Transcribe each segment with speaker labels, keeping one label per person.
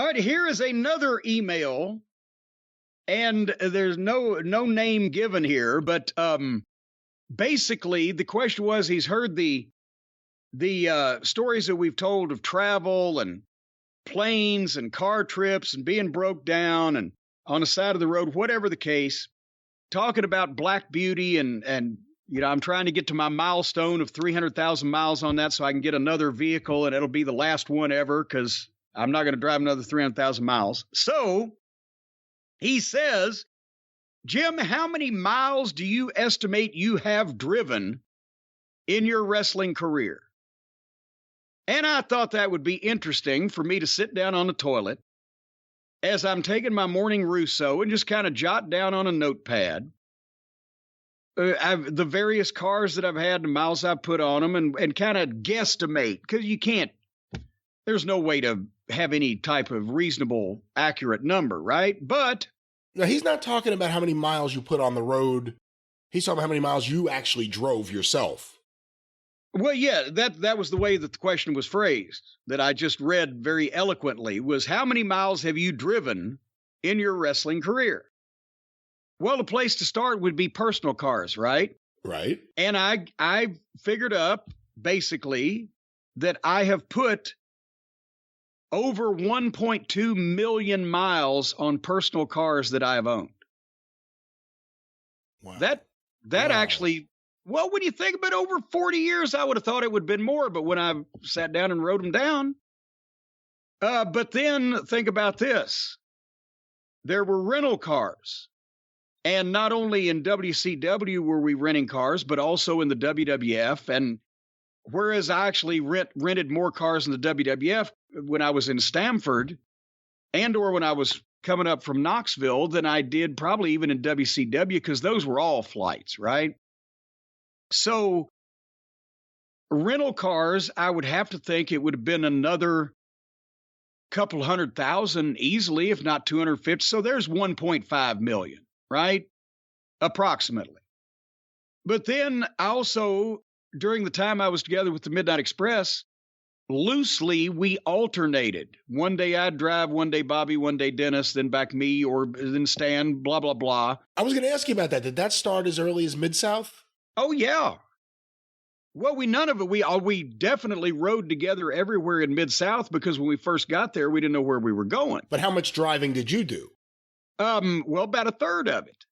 Speaker 1: All right, here is another email, and there's no name given here, but basically the question was he's heard the stories that we've told of travel and planes and car trips and being broke down and on the side of the road, whatever the case, talking about Black Beauty and I'm trying to get to my milestone of 300,000 miles on that so I can get another vehicle and it'll be the last one ever because I'm not going to drive another 300,000 miles. So he says, Jim, how many miles do you estimate you have driven in your wrestling career? And I thought that would be interesting for me to sit down on the toilet as I'm taking my morning Rousseau and just kind of jot down on a notepad the various cars that I've had, the miles I've put on them, and kind of guesstimate, because there's no way to have any type of reasonable, accurate number, right? But
Speaker 2: now he's not talking about how many miles you put on the road. He's talking about how many miles you actually drove yourself.
Speaker 1: Well, yeah, that was the way that the question was phrased, that I just read very eloquently, was how many miles have you driven in your wrestling career? Well, the place to start would be personal cars, right?
Speaker 2: Right.
Speaker 1: And I figured up, basically, that I have put over 1.2 million miles on personal cars that I have owned.
Speaker 2: Wow.
Speaker 1: That actually... Well, when you think about over 40 years, I would have thought it would have been more, but when I sat down and wrote them down. But then think about this. There were rental cars. And not only in WCW were we renting cars, but also in the WWF. And whereas I actually rented more cars in the WWF when I was in Stamford or when I was coming up from Knoxville than I did probably even in WCW, because those were all flights, right? So rental cars, I would have to think it would have been another couple 100,000 easily, if not 250. So there's 1.5 million, right? Approximately. But then also, during the time I was together with the Midnight Express, loosely we alternated. One day I'd drive, one day Bobby, one day Dennis, then back me, or then Stan, blah, blah, blah.
Speaker 2: I was going to ask you about that. Did that start as early as Mid-South?
Speaker 1: Oh, yeah. Well, we definitely rode together everywhere in Mid-South, because when we first got there, we didn't know where we were going.
Speaker 2: But how much driving did you do?
Speaker 1: Well, about a third of it.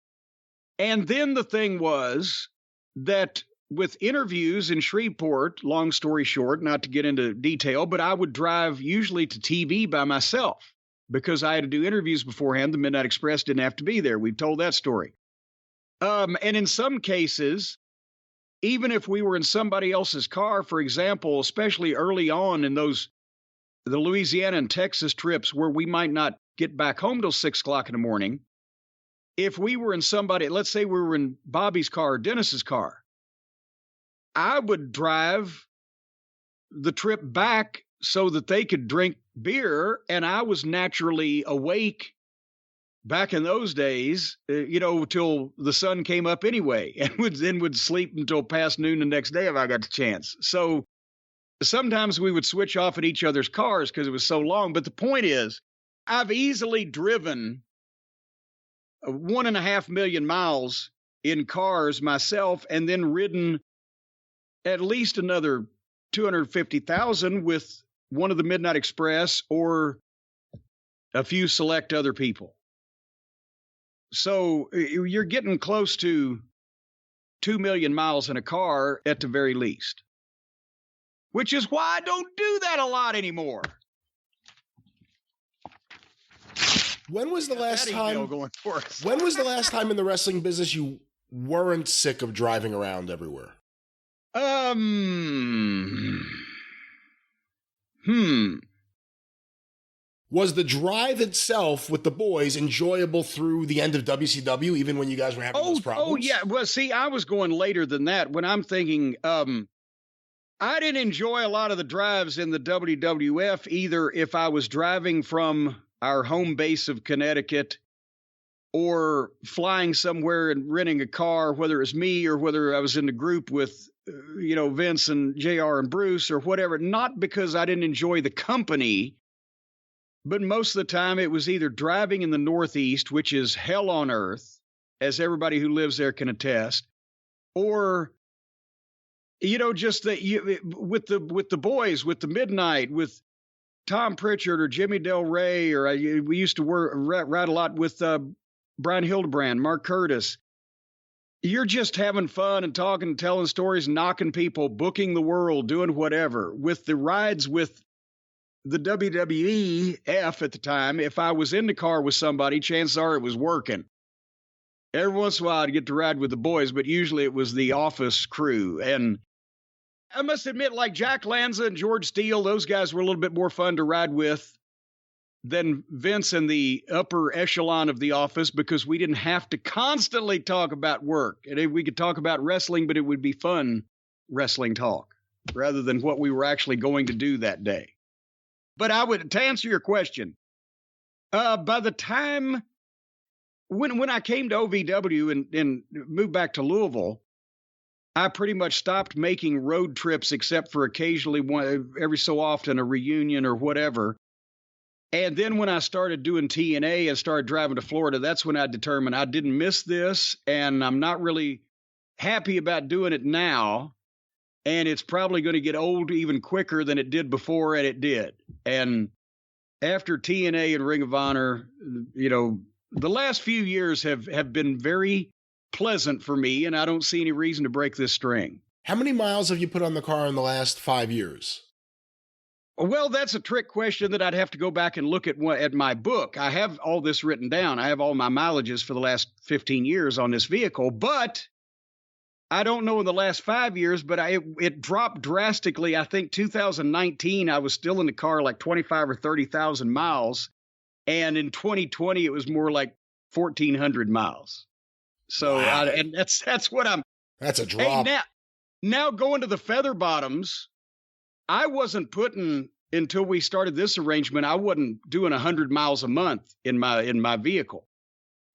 Speaker 1: And then the thing was that with interviews in Shreveport, long story short, not to get into detail, but I would drive usually to TV by myself because I had to do interviews beforehand. The Midnight Express didn't have to be there. We've told that story. And in some cases, even if we were in somebody else's car, for example, especially early on in the Louisiana and Texas trips where we might not get back home till 6 o'clock in the morning, if we were in let's say we were in Bobby's car or Dennis's car, I would drive the trip back so that they could drink beer, and I was naturally awake back in those days, till the sun came up anyway, and would sleep until past noon the next day if I got the chance. So sometimes we would switch off at each other's cars because it was so long. But the point is, I've easily driven 1.5 million miles in cars myself, and then ridden at least another 250,000 with one of the Midnight Express or a few select other people. So you're getting close to 2 million miles in a car at the very least, which is why I don't do that a lot anymore.
Speaker 2: When was the last time going for us? When was the last time in the wrestling business you weren't sick of driving around everywhere? Was the drive itself with the boys enjoyable through the end of WCW, even when you guys were having those problems?
Speaker 1: Oh, yeah. Well, see, I was going later than that. When I'm thinking, I didn't enjoy a lot of the drives in the WWF either if I was driving from our home base of Connecticut or flying somewhere and renting a car, whether it was me or whether I was in the group with, Vince and JR and Bruce or whatever, not because I didn't enjoy the company, But most of the time it was either driving in the Northeast, which is hell on earth, as everybody who lives there can attest, or, just with the boys, with the Midnight, with Tom Pritchard or Jimmy Del Rey, or we used to ride a lot with Brian Hildebrand, Mark Curtis. You're just having fun and talking, telling stories, knocking people, booking the world, doing whatever. With the rides with the WWEF at the time, if I was in the car with somebody, chances are it was working. Every once in a while I'd get to ride with the boys, but usually it was the office crew. And I must admit, like Jack Lanza and George Steele, those guys were a little bit more fun to ride with than Vince and the upper echelon of the office, because we didn't have to constantly talk about work. And we could talk about wrestling, but it would be fun wrestling talk rather than what we were actually going to do that day. But to answer your question, by the time when I came to OVW and moved back to Louisville, I pretty much stopped making road trips except for occasionally every so often a reunion or whatever. And then when I started doing TNA and started driving to Florida, that's when I determined I didn't miss this, and I'm not really happy about doing it now. And it's probably going to get old even quicker than it did before, and it did. And after TNA and Ring of Honor, the last few years have been very pleasant for me, and I don't see any reason to break this string.
Speaker 2: How many miles have you put on the car in the last 5 years?
Speaker 1: Well, that's a trick question that I'd have to go back and look at my book. I have all this written down. I have all my mileages for the last 15 years on this vehicle, but I don't know in the last 5 years, but it dropped drastically. I think 2019, I was still in the car like 25 or 30,000 miles. And in 2020, it was more like 1,400 miles. So,
Speaker 2: wow.
Speaker 1: And that's what
Speaker 2: that's a drop.
Speaker 1: Hey, now going to the feather bottoms, I wasn't putting, until we started this arrangement, I wasn't doing 100 miles a month in my vehicle.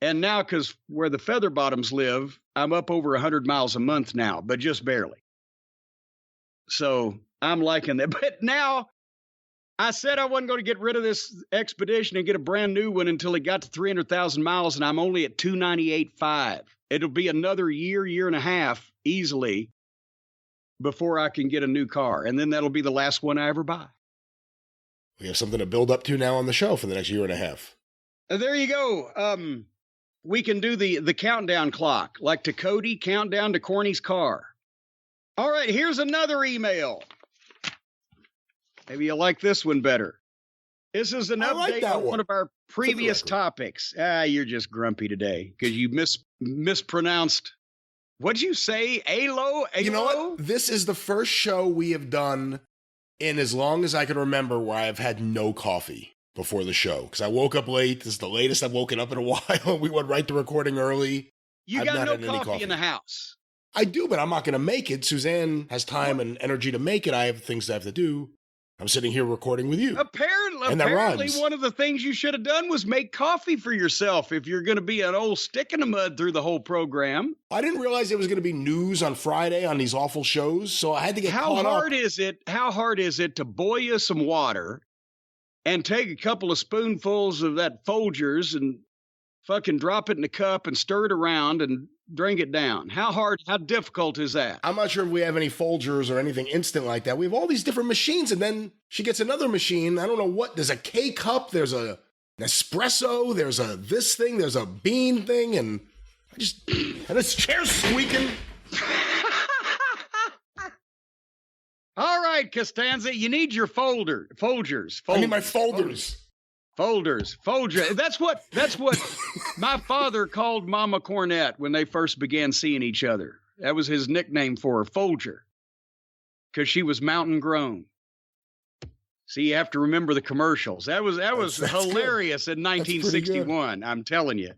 Speaker 1: And now, because where the feather bottoms live, I'm up over 100 miles a month now, but just barely. So I'm liking that. But now I said I wasn't going to get rid of this Expedition and get a brand new one until it got to 300,000 miles, and I'm only at 298.5. It'll be another year and a half easily before I can get a new car. And then that'll be the last one I ever buy.
Speaker 2: We have something to build up to now on the show for the next year and a half.
Speaker 1: There you go. We can do the countdown clock, like to Cody, countdown to Corny's car. All right, here's another email. Maybe you'll like this one better. This is an update on one of our previous topics. You're just grumpy today because you mispronounced. What'd you say? Alo?
Speaker 2: You know what? This is the first show we have done in as long as I can remember where I've had no coffee before the show. Because I woke up late. This is the latest I've woken up in a while. We went right to recording early.
Speaker 1: You got no coffee in the house.
Speaker 2: I do, but I'm not going to make it. Suzanne has time and energy to make it. I have things I have to do. I'm sitting here recording with you. Apparently one of the things you should have done was make coffee for yourself if you're going to be an old stick in the mud through the whole program. I didn't realize it was going to be news on Friday on these awful shows, so I had to get caught up.
Speaker 1: How hard is it to boil you some water and take a couple of spoonfuls of that Folgers and fucking drop it in a cup and stir it around and drink it down? How difficult is that?
Speaker 2: I'm not sure if we have any Folgers or anything instant like that. We have all these different machines, and then she gets another machine. I don't know what. There's a K-cup, there's an espresso, there's a this thing, there's a bean thing, and this chair's squeaking.
Speaker 1: All right, Costanza, you need your Folgers.
Speaker 2: I need my folders.
Speaker 1: Folger. That's what my father called Mama Cornette when they first began seeing each other. That was his nickname for her, Folger, because she was mountain grown. See, you have to remember the commercials. That was hilarious in 1961. I'm telling you.